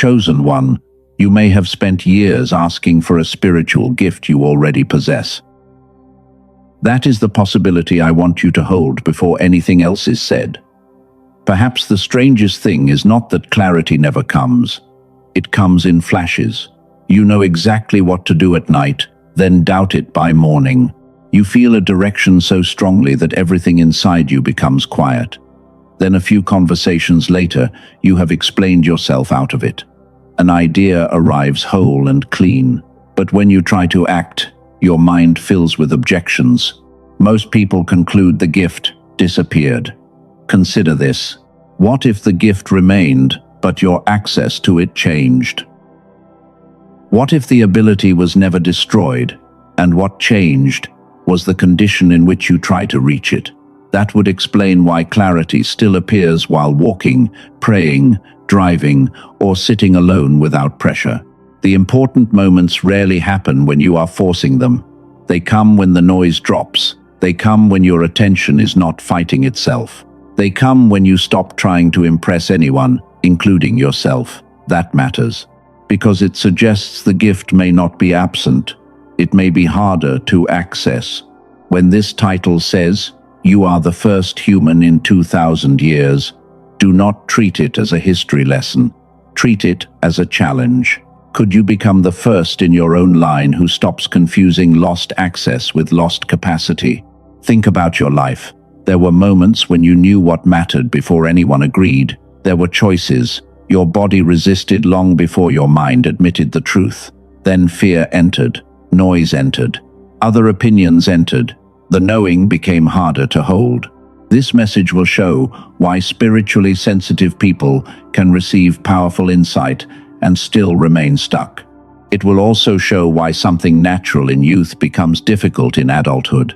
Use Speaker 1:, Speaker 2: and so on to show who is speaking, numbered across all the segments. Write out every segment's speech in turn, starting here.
Speaker 1: Chosen one, you may have spent years asking for a spiritual gift you already possess. That is the possibility I want you to hold before anything else is said. Perhaps the strangest thing is not that clarity never comes. It comes in flashes. You know exactly what to do at night, then doubt it by morning. You feel a direction so strongly that everything inside you becomes quiet. Then a few conversations later, you have explained yourself out of it. An idea arrives whole and clean, but when you try to act, your mind fills with objections. Most people conclude the gift disappeared. Consider this. What if the gift remained, but your access to it changed? What if the ability was never destroyed, and what changed was the condition in which you try to reach it? That would explain why clarity still appears while walking, praying, driving, or sitting alone without pressure. The important moments rarely happen when you are forcing them. They come when the noise drops. They come when your attention is not fighting itself. They come when you stop trying to impress anyone, including yourself. That matters, because it suggests the gift may not be absent. It may be harder to access. When this title says, "You are the first human in 2,000 years," do not treat it as a history lesson. Treat it as a challenge. Could you become the first in your own line who stops confusing lost access with lost capacity? Think about your life. There were moments when you knew what mattered before anyone agreed. There were choices. Your body resisted long before your mind admitted the truth. Then fear entered. Noise entered. Other opinions entered. The knowing became harder to hold. This message will show why spiritually sensitive people can receive powerful insight and still remain stuck. It will also show why something natural in youth becomes difficult in adulthood,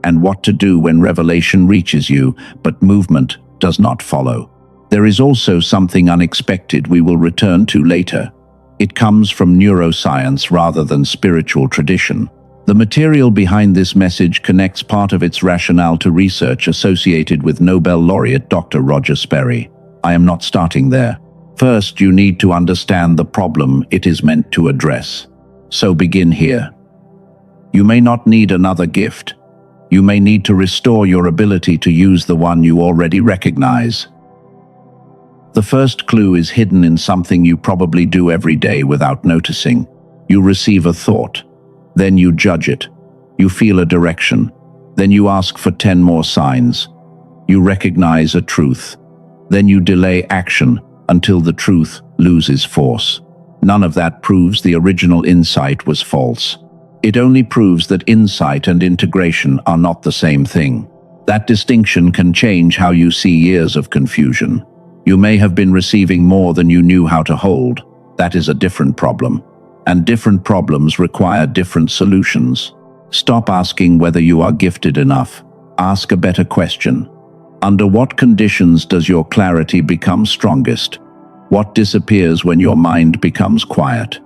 Speaker 1: and what to do when revelation reaches you, but movement does not follow. There is also something unexpected we will return to later. It comes from neuroscience rather than spiritual tradition. The material behind this message connects part of its rationale to research associated with Nobel laureate Doctor Roger Sperry. I am not starting there. First, you need to understand the problem it is meant to address. So begin here. You may not need another gift. You may need to restore your ability to use the one you already recognize. The first clue is hidden in something you probably do every day without noticing. You receive a thought. Then you judge it. You feel a direction. Then you ask for 10 more signs. You recognize a truth. Then you delay action until the truth loses force. None of that proves the original insight was false. It only proves that insight and integration are not the same thing. That distinction can change how you see years of confusion. You may have been receiving more than you knew how to hold. That is a different problem. And different problems require different solutions. Stop asking whether you are gifted enough. Ask a better question. Under what conditions does your clarity become strongest? What disappears when your mind becomes quiet?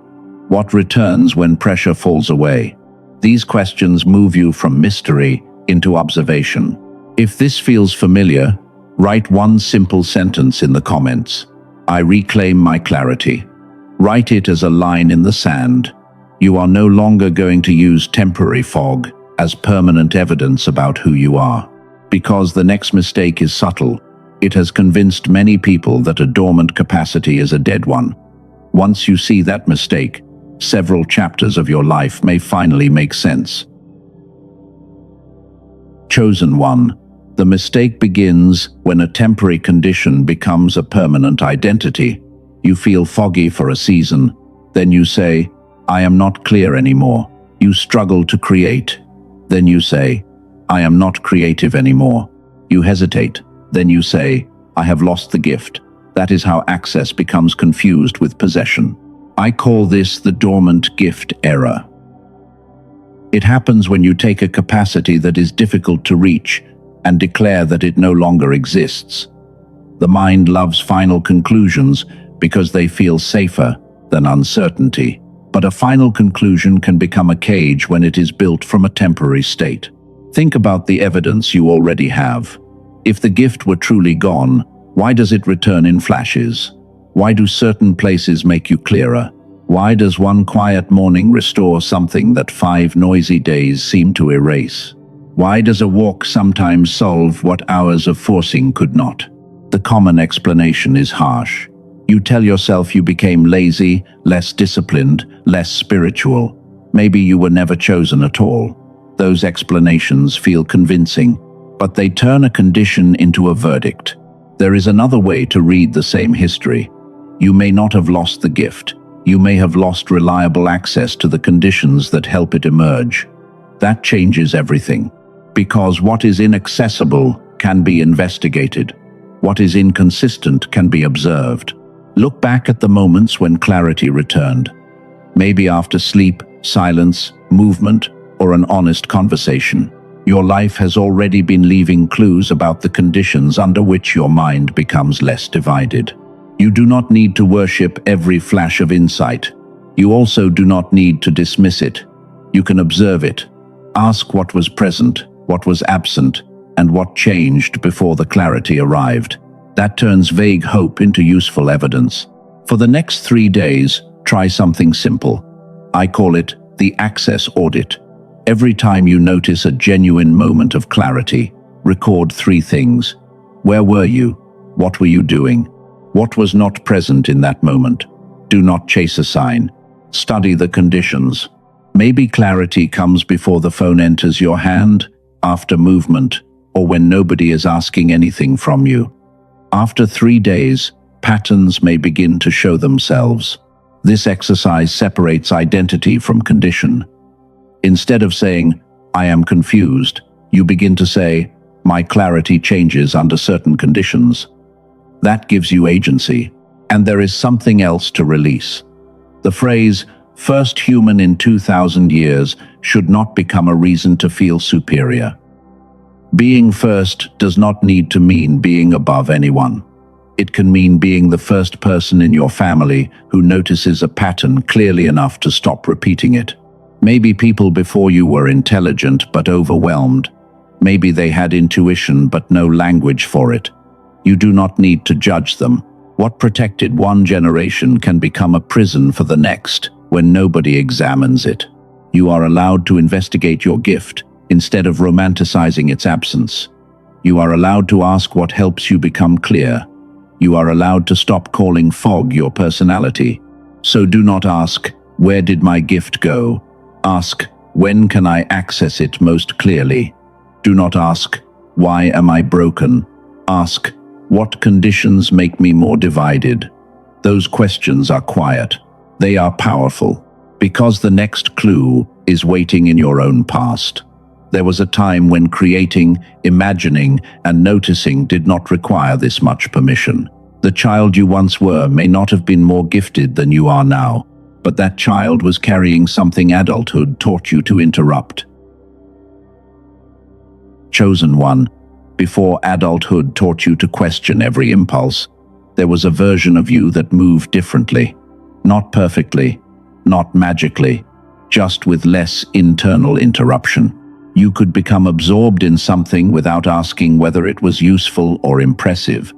Speaker 1: What returns when pressure falls away? These questions move you from mystery into observation. If this feels familiar, write one simple sentence in the comments. I reclaim my clarity. Write it as a line in the sand. You are no longer going to use temporary fog as permanent evidence about who you are. Because the next mistake is subtle, it has convinced many people that a dormant capacity is a dead one. Once you see that mistake, several chapters of your life may finally make sense. Chosen one. The mistake begins when a temporary condition becomes a permanent identity. You feel foggy for a season. Then you say, I am not clear anymore. You struggle to create. Then you say, I am not creative anymore. You hesitate. Then you say, I have lost the gift. That is how access becomes confused with possession. I call this the dormant gift error. It happens when you take a capacity that is difficult to reach and declare that it no longer exists. The mind loves final conclusions because they feel safer than uncertainty. But a final conclusion can become a cage when it is built from a temporary state. Think about the evidence you already have. If the gift were truly gone, why does it return in flashes? Why do certain places make you clearer? Why does one quiet morning restore something that 5 noisy days seem to erase? Why does a walk sometimes solve what hours of forcing could not? The common explanation is harsh. You tell yourself you became lazy, less disciplined, less spiritual. Maybe you were never chosen at all. Those explanations feel convincing, but they turn a condition into a verdict. There is another way to read the same history. You may not have lost the gift. You may have lost reliable access to the conditions that help it emerge. That changes everything. Because what is inaccessible can be investigated. What is inconsistent can be observed. Look back at the moments when clarity returned. Maybe after sleep, silence, movement, or an honest conversation. Your life has already been leaving clues about the conditions under which your mind becomes less divided. You do not need to worship every flash of insight. You also do not need to dismiss it. You can observe it. Ask what was present, what was absent, and what changed before the clarity arrived. That turns vague hope into useful evidence. For the next 3 days, try something simple. I call it the access audit. Every time you notice a genuine moment of clarity, record 3 things. Where were you? What were you doing? What was not present in that moment? Do not chase a sign. Study the conditions. Maybe clarity comes before the phone enters your hand, after movement, or when nobody is asking anything from you. After 3 days, patterns may begin to show themselves. This exercise separates identity from condition. Instead of saying, I am confused, you begin to say, my clarity changes under certain conditions. That gives you agency, and there is something else to release. The phrase, first human in 2,000 years, should not become a reason to feel superior. Being first does not need to mean being above anyone. It can mean being the first person in your family who notices a pattern clearly enough to stop repeating it. Maybe people before you were intelligent but overwhelmed. Maybe they had intuition but no language for it. You do not need to judge them. What protected one generation can become a prison for the next when nobody examines it. You are allowed to investigate your gift instead of romanticizing its absence. You are allowed to ask what helps you become clear. You are allowed to stop calling fog your personality. So do not ask, where did my gift go? Ask, when can I access it most clearly? Do not ask, why am I broken? Ask, what conditions make me more divided? Those questions are quiet. They are powerful, because the next clue is waiting in your own past. There was a time when creating, imagining, and noticing did not require this much permission. The child you once were may not have been more gifted than you are now, but that child was carrying something adulthood taught you to interrupt. Chosen one, before adulthood taught you to question every impulse, there was a version of you that moved differently. Not perfectly, not magically, just with less internal interruption. You could become absorbed in something without asking whether it was useful or impressive.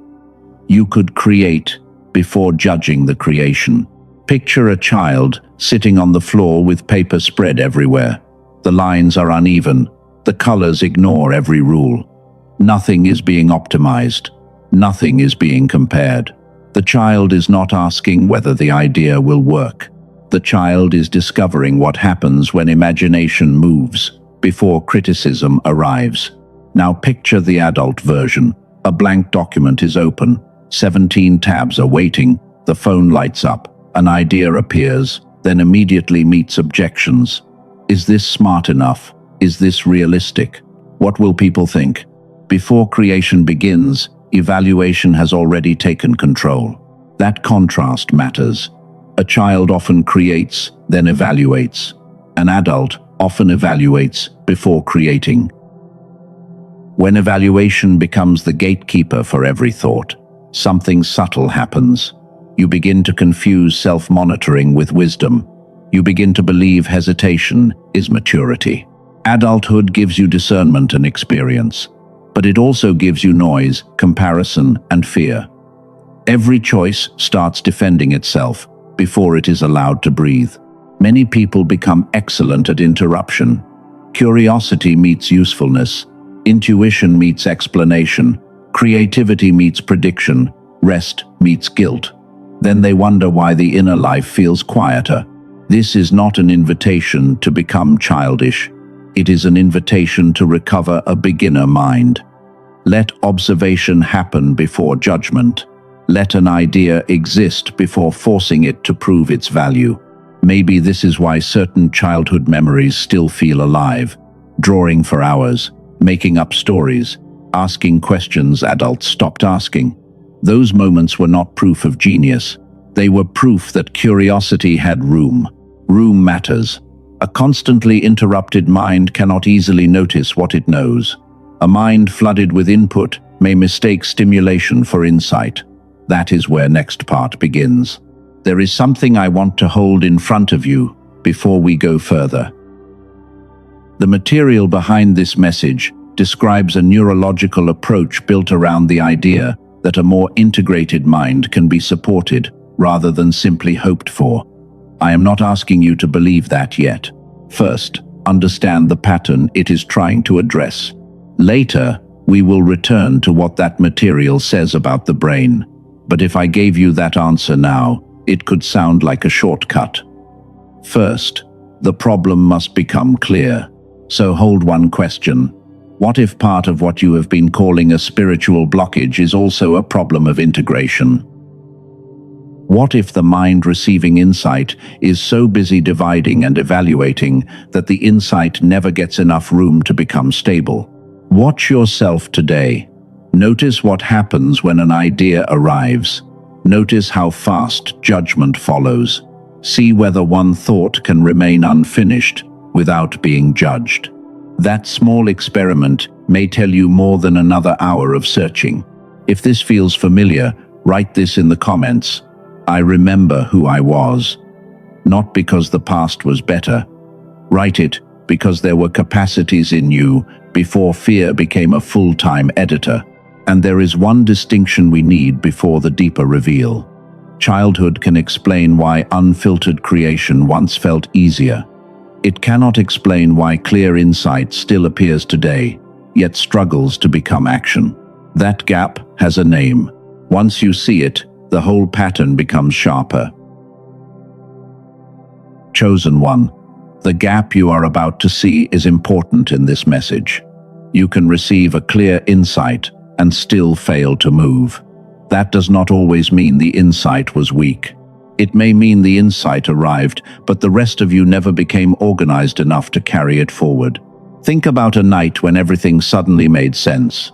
Speaker 1: You could create before judging the creation. Picture a child sitting on the floor with paper spread everywhere. The lines are uneven. The colors ignore every rule. Nothing is being optimized. Nothing is being compared. The child is not asking whether the idea will work. The child is discovering what happens when imagination moves before criticism arrives. Now picture the adult version. A blank document is open. 17 tabs are waiting. The phone lights up. An idea appears, then immediately meets objections. Is this smart enough? Is this realistic? What will people think? Before creation begins, evaluation has already taken control. That contrast matters. A child often creates, then evaluates. An adult often evaluates before creating. When evaluation becomes the gatekeeper for every thought, something subtle happens. You begin to confuse self-monitoring with wisdom. You begin to believe hesitation is maturity. Adulthood gives you discernment and experience, but it also gives you noise, comparison, and fear. Every choice starts defending itself before it is allowed to breathe. Many people become excellent at interruption. Curiosity meets usefulness. Intuition meets explanation. Creativity meets prediction. Rest meets guilt. Then they wonder why the inner life feels quieter. This is not an invitation to become childish. It is an invitation to recover a beginner mind. Let observation happen before judgment. Let an idea exist before forcing it to prove its value. Maybe this is why certain childhood memories still feel alive, drawing for hours, making up stories, asking questions adults stopped asking. Those moments were not proof of genius. They were proof that curiosity had room. Room matters. A constantly interrupted mind cannot easily notice what it knows. A mind flooded with input may mistake stimulation for insight. That is where next part begins. There is something I want to hold in front of you before we go further. The material behind this message describes a neurological approach built around the idea that a more integrated mind can be supported rather than simply hoped for. I am not asking you to believe that yet. First, understand the pattern it is trying to address. Later, we will return to what that material says about the brain. But if I gave you that answer now, it could sound like a shortcut. First, the problem must become clear. So hold one question. What if part of what you have been calling a spiritual blockage is also a problem of integration? What if the mind receiving insight is so busy dividing and evaluating that the insight never gets enough room to become stable? Watch yourself today. Notice what happens when an idea arrives. Notice how fast judgment follows. See whether one thought can remain unfinished without being judged. That small experiment may tell you more than another hour of searching. If this feels familiar, write this in the comments. I remember who I was. Not because the past was better. Write it because there were capacities in you before fear became a full-time editor. And there is one distinction we need before the deeper reveal. Childhood can explain why unfiltered creation once felt easier. It cannot explain why clear insight still appears today, yet struggles to become action. That gap has a name. Once you see it, the whole pattern becomes sharper. Chosen one. The gap you are about to see is important in this message. You can receive a clear insight and still fail to move. That does not always mean the insight was weak. It may mean the insight arrived, but the rest of you never became organized enough to carry it forward. Think about a night when everything suddenly made sense.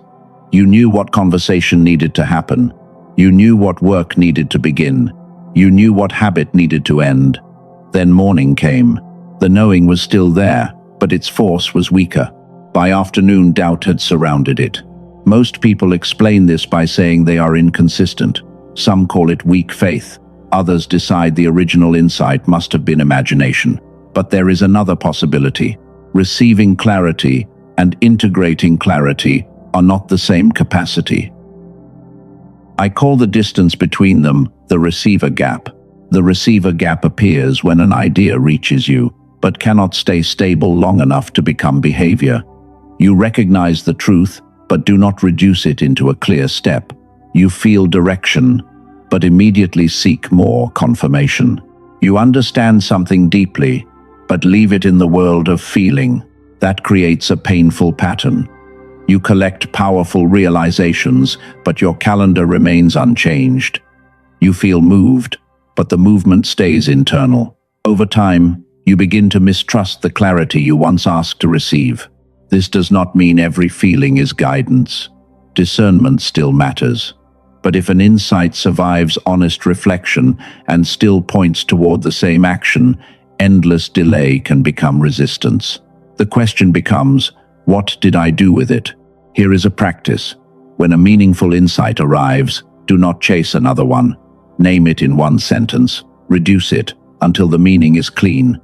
Speaker 1: You knew what conversation needed to happen. You knew what work needed to begin. You knew what habit needed to end. Then morning came. The knowing was still there, but its force was weaker. By afternoon, doubt had surrounded it. Most people explain this by saying they are inconsistent. Some call it weak faith. Others decide the original insight must have been imagination. But there is another possibility. Receiving clarity and integrating clarity are not the same capacity. I call the distance between them the receiver gap. The receiver gap appears when an idea reaches you, but cannot stay stable long enough to become behavior. You recognize the truth, but do not reduce it into a clear step. You feel direction, but immediately seek more confirmation. You understand something deeply, but leave it in the world of feeling. That creates a painful pattern. You collect powerful realizations, but your calendar remains unchanged. You feel moved, but the movement stays internal. Over time, you begin to mistrust the clarity you once asked to receive. This does not mean every feeling is guidance. Discernment still matters. But if an insight survives honest reflection and still points toward the same action, endless delay can become resistance. The question becomes, what did I do with it? Here is a practice. When a meaningful insight arrives, do not chase another one. Name it in one sentence. Reduce it until the meaning is clean.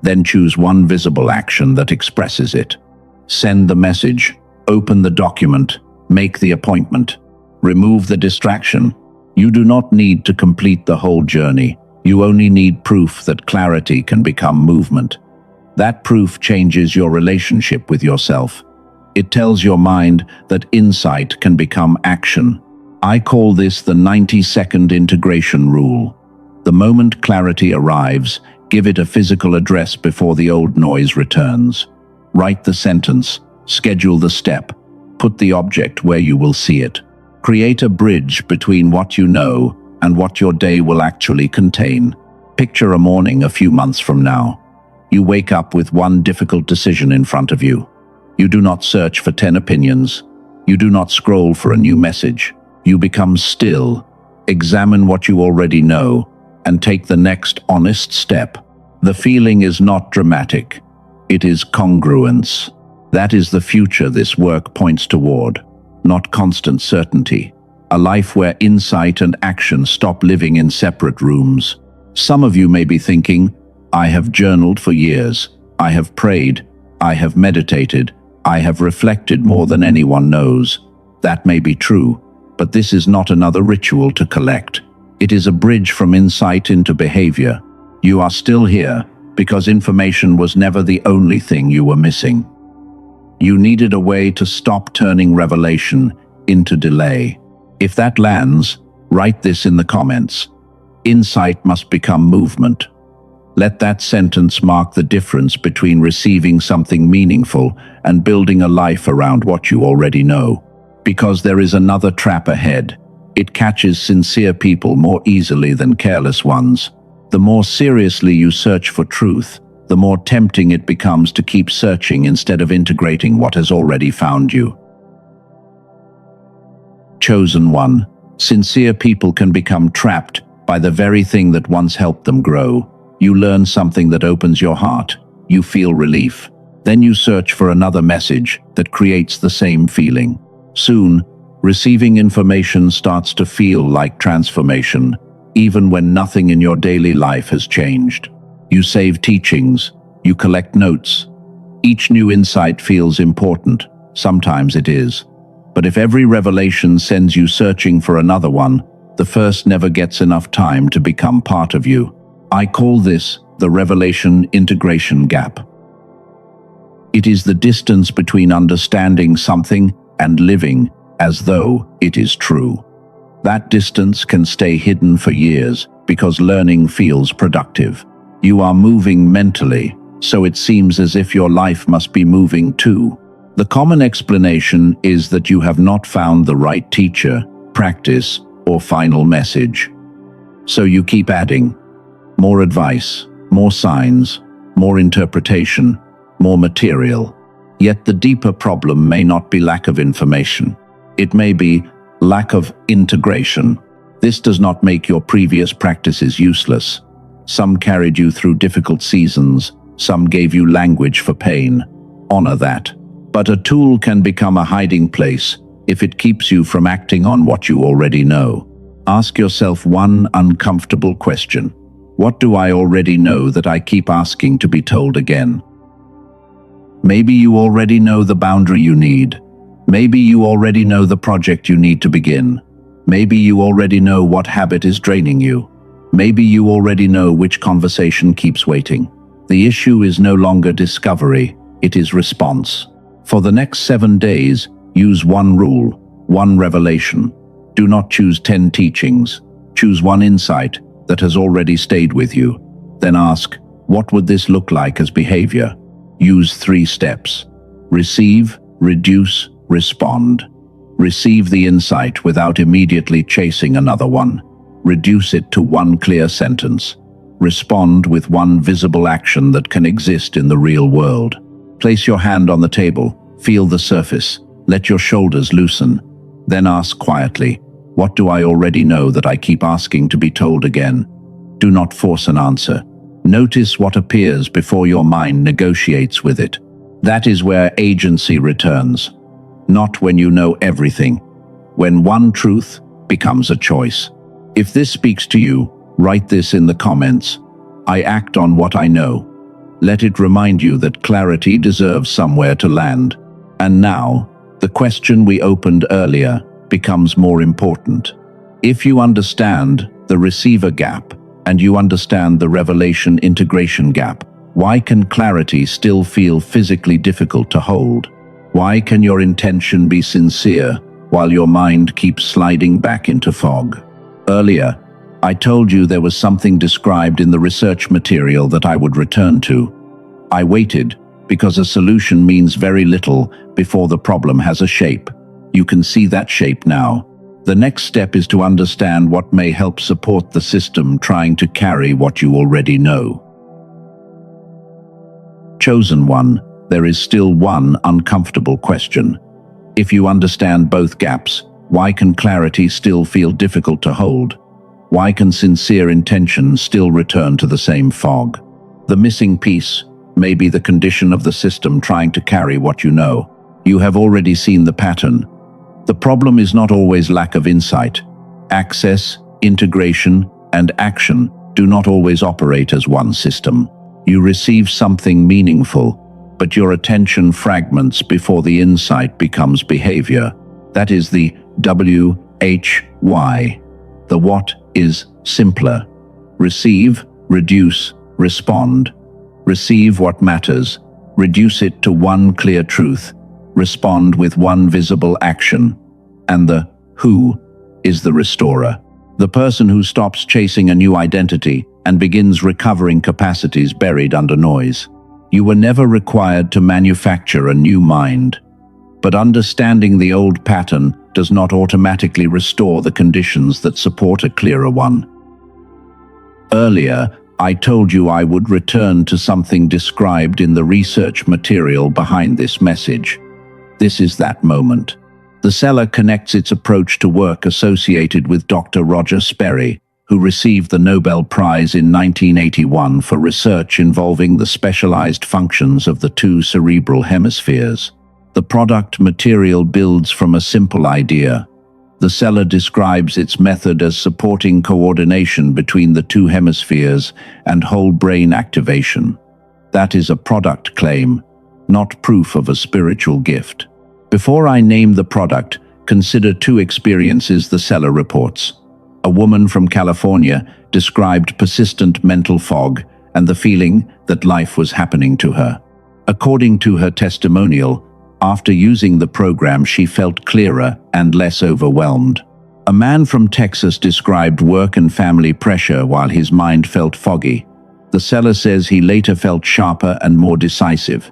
Speaker 1: Then choose one visible action that expresses it. Send the message, open the document, make the appointment. Remove the distraction. You do not need to complete the whole journey. You only need proof that clarity can become movement. That proof changes your relationship with yourself. It tells your mind that insight can become action. I call this the 90-second integration rule. The moment clarity arrives, give it a physical address before the old noise returns. Write the sentence, schedule the step, put the object where you will see it. Create a bridge between what you know and what your day will actually contain. Picture a morning a few months from now. You wake up with one difficult decision in front of you. You do not search for 10 opinions. You do not scroll for a new message. You become still, examine what you already know, and take the next honest step. The feeling is not dramatic. It is congruence. That is the future this work points toward, not constant certainty. A life where insight and action stop living in separate rooms. Some of you may be thinking, I have journaled for years. I have prayed. I have meditated. I have reflected more than anyone knows. That may be true, but this is not another ritual to collect. It is a bridge from insight into behavior. You are still here because information was never the only thing you were missing. You needed a way to stop turning revelation into delay. If that lands, write this in the comments. Insight must become movement. Let that sentence mark the difference between receiving something meaningful and building a life around what you already know. Because there is another trap ahead. It catches sincere people more easily than careless ones. The more seriously you search for truth, the more tempting it becomes to keep searching instead of integrating what has already found you. Chosen one. Sincere people can become trapped by the very thing that once helped them grow. You learn something that opens your heart. You feel relief. Then you search for another message that creates the same feeling. Soon, receiving information starts to feel like transformation, even when nothing in your daily life has changed. You save teachings. You collect notes. Each new insight feels important. Sometimes it is. But if every revelation sends you searching for another one, the first never gets enough time to become part of you. I call this the revelation integration gap. It is the distance between understanding something and living as though it is true. That distance can stay hidden for years because learning feels productive. You are moving mentally, so it seems as if your life must be moving too. The common explanation is that you have not found the right teacher, practice, or final message. So you keep adding. More advice, more signs, more interpretation, more material. Yet the deeper problem may not be lack of information. It may be lack of integration. This does not make your previous practices useless. Some carried you through difficult seasons. Some gave you language for pain. Honor that. But a tool can become a hiding place if it keeps you from acting on what you already know. Ask yourself one uncomfortable question. What do I already know that I keep asking to be told again? Maybe you already know the boundary you need. Maybe you already know the project you need to begin. Maybe you already know what habit is draining you. Maybe you already know which conversation keeps waiting. The issue is no longer discovery, it is response. For the next 7 days, use one rule, one revelation. Do not choose 10 teachings. Choose one insight that has already stayed with you. Then ask, what would this look like as behavior? Use 3 steps. Receive, reduce, respond. Receive the insight without immediately chasing another one. Reduce it to one clear sentence. Respond with one visible action that can exist in the real world. Place your hand on the table, feel the surface, let your shoulders loosen. Then ask quietly, what do I already know that I keep asking to be told again? Do not force an answer. Notice what appears before your mind negotiates with it. That is where agency returns. Not when you know everything. When one truth becomes a choice. If this speaks to you, write this in the comments. I act on what I know. Let it remind you that clarity deserves somewhere to land. And now, the question we opened earlier becomes more important. If you understand the receiver gap and you understand the revelation integration gap, why can clarity still feel physically difficult to hold? Why can your intention be sincere while your mind keeps sliding back into fog? Earlier, I told you there was something described in the research material that I would return to. I waited because a solution means very little before the problem has a shape. You can see that shape now. The next step is to understand what may help support the system trying to carry what you already know. Chosen one, there is still one uncomfortable question. If you understand both gaps, why can clarity still feel difficult to hold? Why can sincere intention still return to the same fog? The missing piece may be the condition of the system trying to carry what you know. You have already seen the pattern. The problem is not always lack of insight. Access, integration, and action do not always operate as one system. You receive something meaningful, but your attention fragments before the insight becomes behavior. That is the WHY. The what is simpler. Receive, reduce, respond. Receive what matters. Reduce it to one clear truth. Respond with one visible action. And the who is the restorer. The person who stops chasing a new identity and begins recovering capacities buried under noise. You were never required to manufacture a new mind. But understanding the old pattern does not automatically restore the conditions that support a clearer one. Earlier, I told you I would return to something described in the research material behind this message. This is that moment. The seller connects its approach to work associated with Doctor Roger Sperry, who received the Nobel Prize in 1981 for research involving the specialized functions of the two cerebral hemispheres. The product material builds from a simple idea. The seller describes its method as supporting coordination between the two hemispheres and whole brain activation. That is a product claim, not proof of a spiritual gift. Before I name the product, consider two experiences the seller reports. A woman from California described persistent mental fog and the feeling that life was happening to her. According to her testimonial, after using the program, she felt clearer and less overwhelmed. A man from Texas described work and family pressure while his mind felt foggy. The seller says he later felt sharper and more decisive.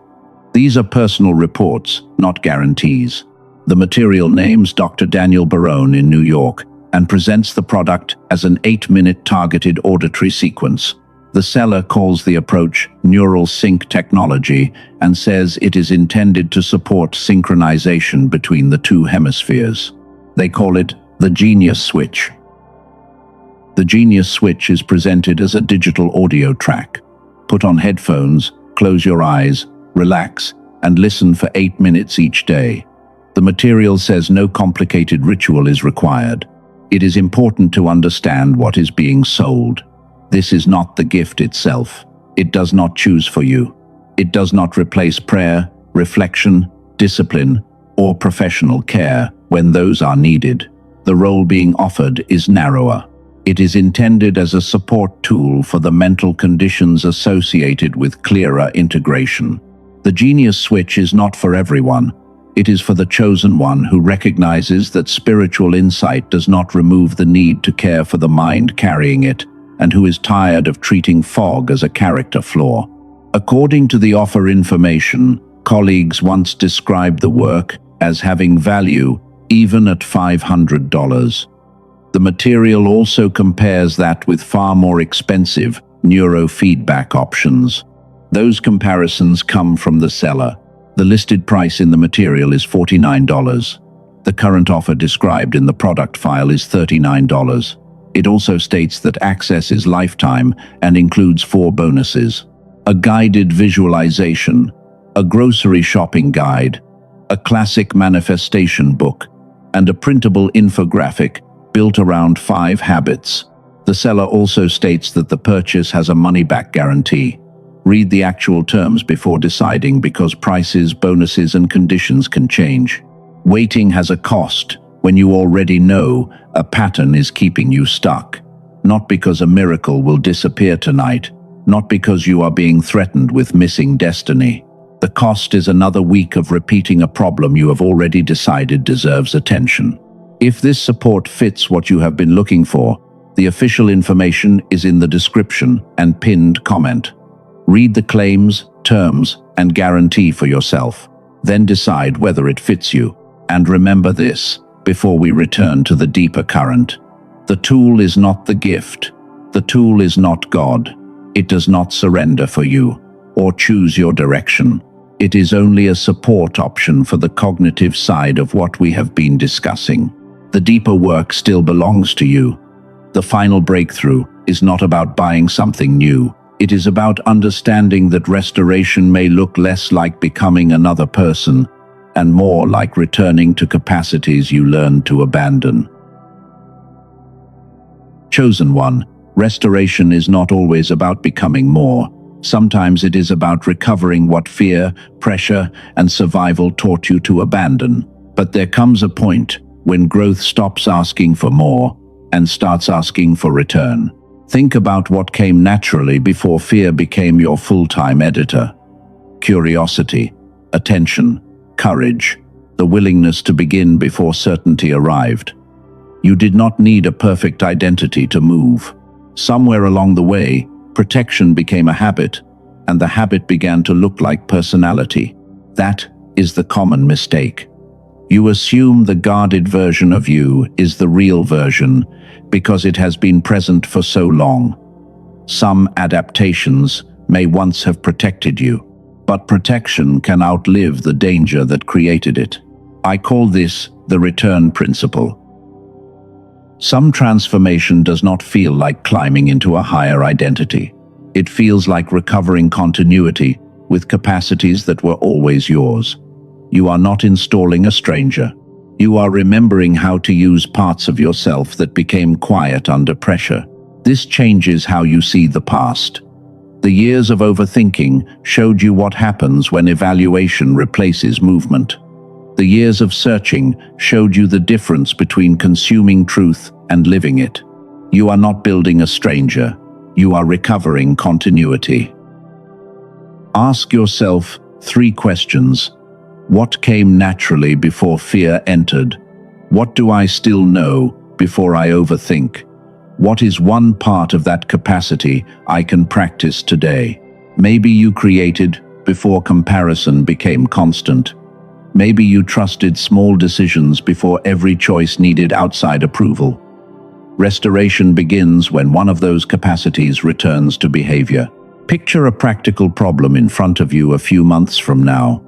Speaker 1: These are personal reports, not guarantees. The material names Doctor Daniel Barone in New York and presents the product as an 8-minute targeted auditory sequence. The seller calls the approach neural sync technology and says it is intended to support synchronization between the two hemispheres. They call it the Genius Switch. The Genius Switch is presented as a digital audio track. Put on headphones, close your eyes, relax, and listen for 8 minutes each day. The material says no complicated ritual is required. It is important to understand what is being sold. This is not the gift itself. It does not choose for you. It does not replace prayer, reflection, discipline, or professional care when those are needed. The role being offered is narrower. It is intended as a support tool for the mental conditions associated with clearer integration. The Genius Switch is not for everyone. It is for the chosen one who recognizes that spiritual insight does not remove the need to care for the mind carrying it, and who is tired of treating fog as a character flaw. According to the offer information, colleagues once described the work as having value even at $500. The material also compares that with far more expensive neurofeedback options. Those comparisons come from the seller. The listed price in the material is $49. The current offer described in the product file is $39. It also states that access is lifetime and includes 4 bonuses: a guided visualization, a grocery shopping guide, a classic manifestation book, and a printable infographic built around 5 habits. The seller also states that the purchase has a money-back guarantee. Read the actual terms before deciding because prices, bonuses, and conditions can change. Waiting has a cost. when you already know a pattern is keeping you stuck. Not because a miracle will disappear tonight, not because you are being threatened with missing destiny. The cost is another week of repeating a problem you have already decided deserves attention. If this support fits what you have been looking for, the official information is in the description and pinned comment. Read the claims, terms, and guarantee for yourself. Then decide whether it fits you. And remember this, before we return to the deeper current. The tool is not the gift. The tool is not God. It does not surrender for you or choose your direction. It is only a support option for the cognitive side of what we have been discussing. The deeper work still belongs to you. The final breakthrough is not about buying something new. It is about understanding that restoration may look less like becoming another person and more like returning to capacities you learned to abandon. Chosen one, restoration is not always about becoming more. Sometimes it is about recovering what fear, pressure, and survival taught you to abandon. But there comes a point when growth stops asking for more and starts asking for return. Think about what came naturally before fear became your full-time editor. Curiosity, attention, courage, the willingness to begin before certainty arrived. You did not need a perfect identity to move. Somewhere along the way, protection became a habit, and the habit began to look like personality. That is the common mistake. You assume the guarded version of you is the real version because it has been present for so long. Some adaptations may once have protected you, but protection can outlive the danger that created it. I call this the return principle. Some transformation does not feel like climbing into a higher identity. It feels like recovering continuity with capacities that were always yours. You are not installing a stranger. You are remembering how to use parts of yourself that became quiet under pressure. This changes how you see the past. The years of overthinking showed you what happens when evaluation replaces movement. The years of searching showed you the difference between consuming truth and living it. You are not building a stranger. You are recovering continuity. Ask yourself 3 questions. What came naturally before fear entered? What do I still know before I overthink? What is one part of that capacity I can practice today? Maybe you created before comparison became constant. Maybe you trusted small decisions before every choice needed outside approval. Restoration begins when one of those capacities returns to behavior. Picture a practical problem in front of you a few months from now.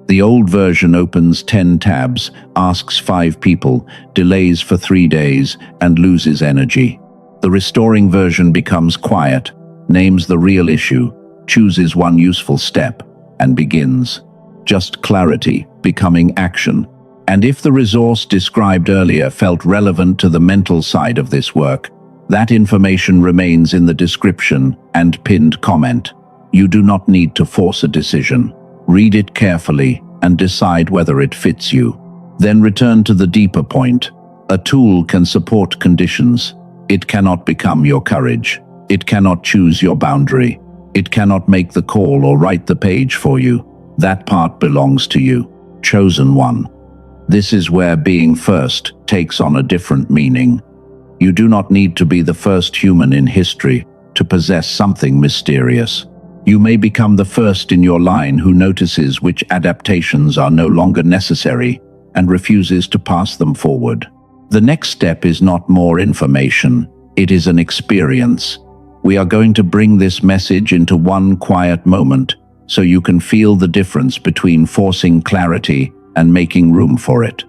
Speaker 1: The old version opens 10 tabs, asks 5 people, delays for 3 days, and loses energy. The restoring version becomes quiet, names the real issue, chooses one useful step, and begins. Just clarity, becoming action. And if the resource described earlier felt relevant to the mental side of this work, that information remains in the description and pinned comment. You do not need to force a decision. Read it carefully and decide whether it fits you. Then return to the deeper point. A tool can support conditions. It cannot become your courage. It cannot choose your boundary. It cannot make the call or write the page for you. That part belongs to you. Chosen one. This is where being first takes on a different meaning. You do not need to be the first human in history to possess something mysterious. You may become the first in your line who notices which adaptations are no longer necessary and refuses to pass them forward. The next step is not more information, it is an experience. We are going to bring this message into one quiet moment so you can feel the difference between forcing clarity and making room for it.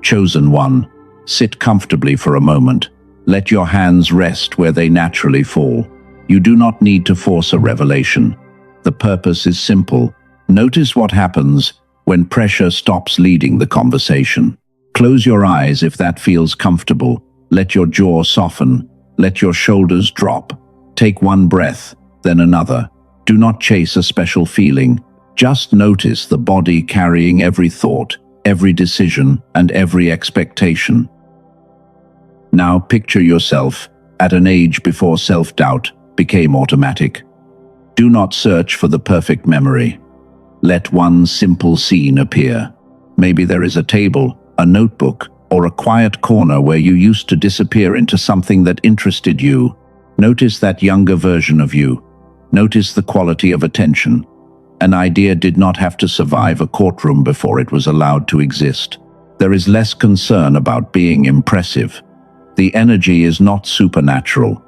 Speaker 1: Chosen one, sit comfortably for a moment. Let your hands rest where they naturally fall. You do not need to force a revelation. The purpose is simple. Notice what happens when pressure stops leading the conversation. Close your eyes if that feels comfortable. Let your jaw soften. Let your shoulders drop. Take one breath, then another. Do not chase a special feeling. Just notice the body carrying every thought, every decision, and every expectation. Now picture yourself at an age before self-doubt became automatic. Do not search for the perfect memory. Let one simple scene appear. Maybe there is a table, a notebook, or a quiet corner where you used to disappear into something that interested you. Notice that younger version of you. Notice the quality of attention. An idea did not have to survive a courtroom before it was allowed to exist. There is less concern about being impressive. The energy is not supernatural.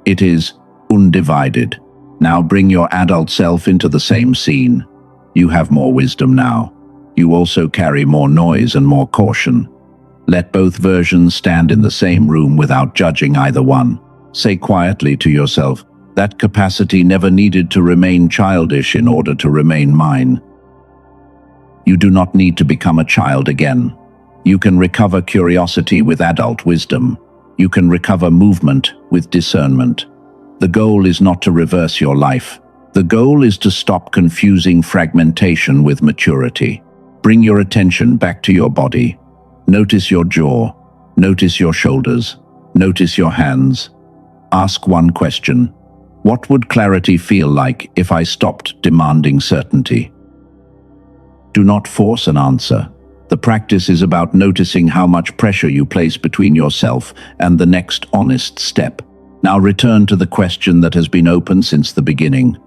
Speaker 1: It is undivided. Now bring your adult self into the same scene. You have more wisdom now. You also carry more noise and more caution. Let both versions stand in the same room without judging either one. Say quietly to yourself, that capacity never needed to remain childish in order to remain mine. You do not need to become a child again. You can recover curiosity with adult wisdom. You can recover movement with discernment. The goal is not to reverse your life. The goal is to stop confusing fragmentation with maturity. Bring your attention back to your body. Notice your jaw. Notice your shoulders. Notice your hands. Ask one question. What would clarity feel like if I stopped demanding certainty? Do not force an answer. The practice is about noticing how much pressure you place between yourself and the next honest step. Now return to the question that has been open since the beginning.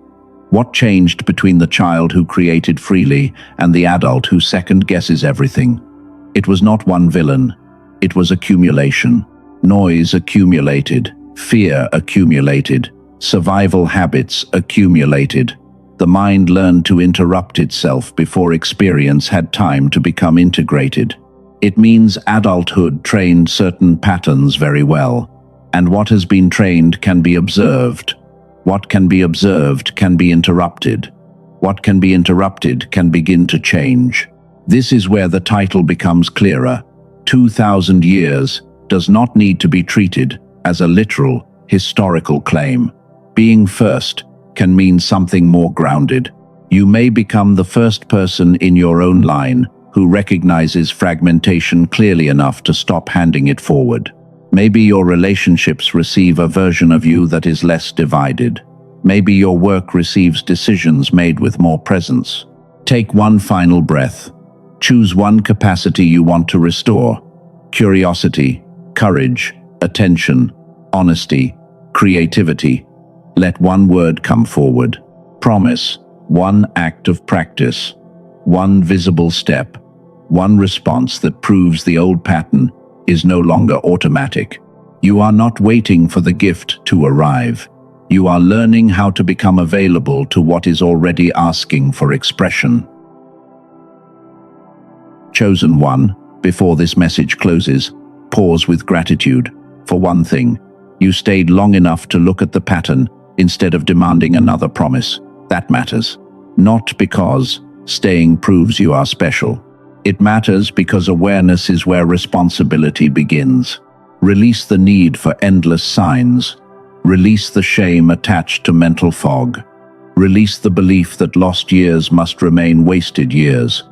Speaker 1: What changed between the child who created freely and the adult who second-guesses everything? It was not one villain. It was accumulation. Noise accumulated. Fear accumulated. Survival habits accumulated. The mind learned to interrupt itself before experience had time to become integrated. It means adulthood trained certain patterns very well, and what has been trained can be observed. What can be observed can be interrupted. What can be interrupted can begin to change. This is where the title becomes clearer. 2,000 years does not need to be treated as a literal, historical claim. Being first can mean something more grounded. You may become the first person in your own line who recognizes fragmentation clearly enough to stop handing it forward. Maybe your relationships receive a version of you that is less divided. Maybe your work receives decisions made with more presence. Take one final breath. Choose one capacity you want to restore. Curiosity, courage, attention, honesty, creativity. Let one word come forward. Promise, one act of practice, one visible step, one response that proves the old pattern is no longer automatic. You are not waiting for the gift to arrive. You are learning how to become available to what is already asking for expression. Chosen one, before this message closes, pause with gratitude. For one thing, you stayed long enough to look at the pattern instead of demanding another promise. That matters. Not because staying proves you are special. It matters because awareness is where responsibility begins. Release the need for endless signs. Release the shame attached to mental fog. Release the belief that lost years must remain wasted years.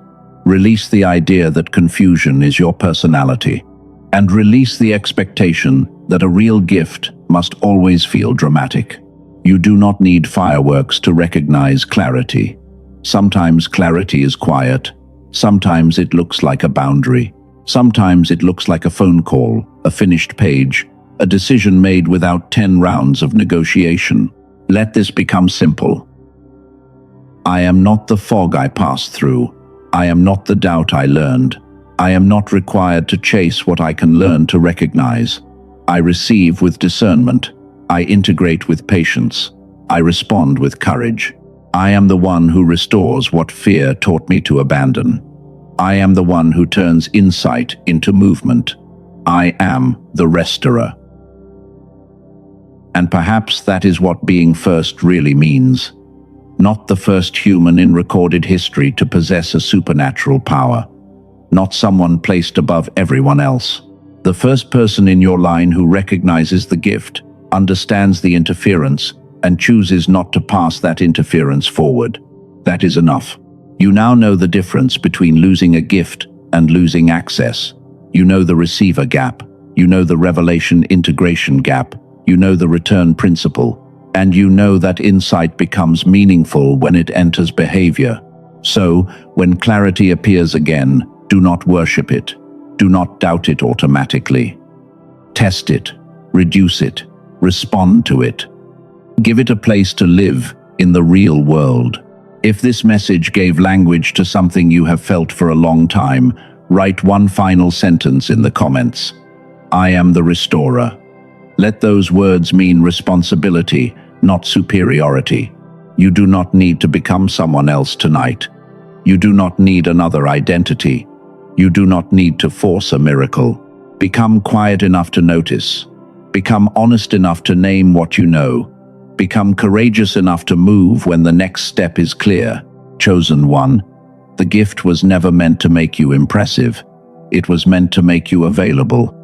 Speaker 1: Release the idea that confusion is your personality. And release the expectation that a real gift must always feel dramatic. You do not need fireworks to recognize clarity. Sometimes clarity is quiet. Sometimes it looks like a boundary. Sometimes it looks like a phone call, a finished page, a decision made without 10 rounds of negotiation. Let this become simple. I am not the fog I passed through. I am not the doubt I learned. I am not required to chase what I can learn to recognize. I receive with discernment. I integrate with patience. I respond with courage. I am the one who restores what fear taught me to abandon. I am the one who turns insight into movement. I am the restorer. And perhaps that is what being first really means. Not the first human in recorded history to possess a supernatural power. Not someone placed above everyone else. The first person in your line who recognizes the gift, understands the interference, and chooses not to pass that interference forward. That is enough. You now know the difference between losing a gift and losing access. You know the receiver gap. You know the revelation integration gap. You know the return principle. And you know that insight becomes meaningful when it enters behavior. So, when clarity appears again, do not worship it. Do not doubt it automatically. Test it, reduce it, respond to it. Give it a place to live in the real world. If this message gave language to something you have felt for a long time, write one final sentence in the comments. I am the restorer. Let those words mean responsibility, not superiority. You do not need to become someone else tonight. You do not need another identity. You do not need to force a miracle. Become quiet enough to notice. Become honest enough to name what you know. Become courageous enough to move when the next step is clear. Chosen one, the gift was never meant to make you impressive. It was meant to make you available.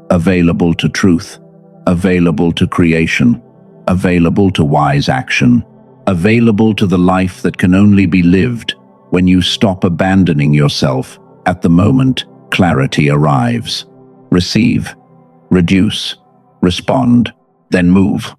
Speaker 1: Available to truth. Available to creation. Available to wise action. Available to the life that can only be lived when you stop abandoning yourself at the moment clarity arrives. Receive, reduce, respond, then move.